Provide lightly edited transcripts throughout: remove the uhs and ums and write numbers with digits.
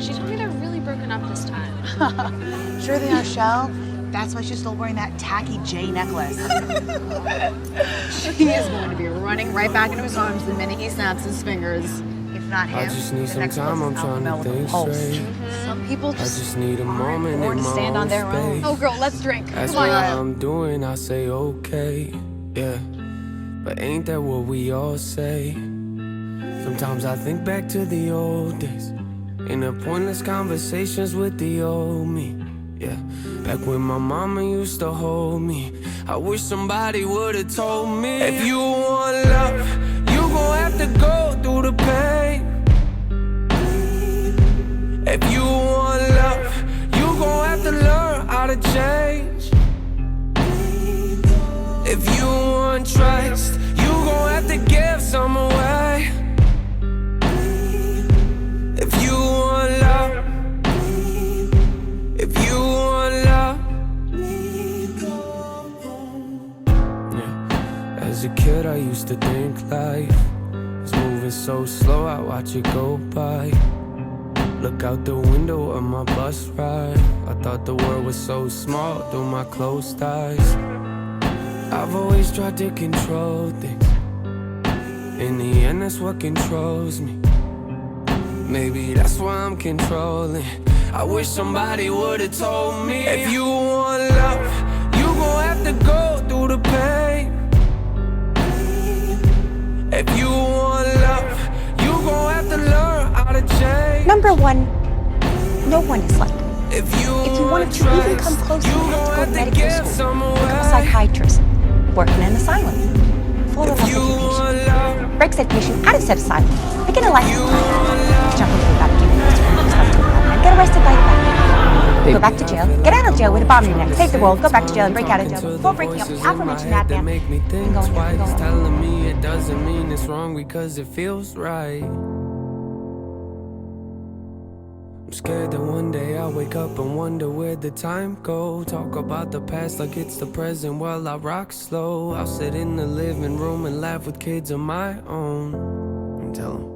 She told me they're really broken up this time. Sure they are, Shell. That's why she's still wearing that tacky J necklace. He is going to be running right back into his arms the minute he snaps his fingers. If not him, I just need the some next time, I'm closest trying alpha to male with a think pulse. straight. Some people I just need a aren't moment born in to my stand on own their own. space. Oh, girl, let's drink. That's Come on. what I'm doing, I say okay, yeah. But ain't that what we all say? Sometimes I think back to the old days, in the pointless conversations with the old me, yeah. Back when my mama used to hold me, I wish somebody would've told me, if you want love, you gon' have to go through the pain. If you want love, you gon' have to learn how to change. If you want trust, you gon' have to give some away. If you want love, if you want love, yeah. As a kid I used to think life was moving so slow, I watch it go by. Look out the window of my bus ride, I thought the world was so small through my closed eyes. I've always tried to control things, in the end that's what controls me. Maybe that's why I'm controlling. I wish somebody would've told me, if you want love, you gon' have to go through the pain. If you want love, you gon' have to learn how to change. Number one, no one is like me. If you wanted to even come close, you have to go to medical school, become a psychiatrist, work in an asylum, fall in love with your patient, break said patient out of said asylum, begin a life of crime, jump into a bathroom, get arrested by the bathroom, go back to jail, get out of jail with a bomb in your neck, save the world, go back to jail and break out of jail before breaking up with the aforementioned madman, and going. Telling me it doesn't mean it's wrong because it feels right. I'm scared that one day I'll wake up and wonder where the time go. Talk about the past like it's the present while I rock slow. I'll sit in the living room and laugh with kids of my own and tell them,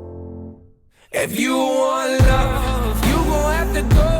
if you want love, you gon' have to go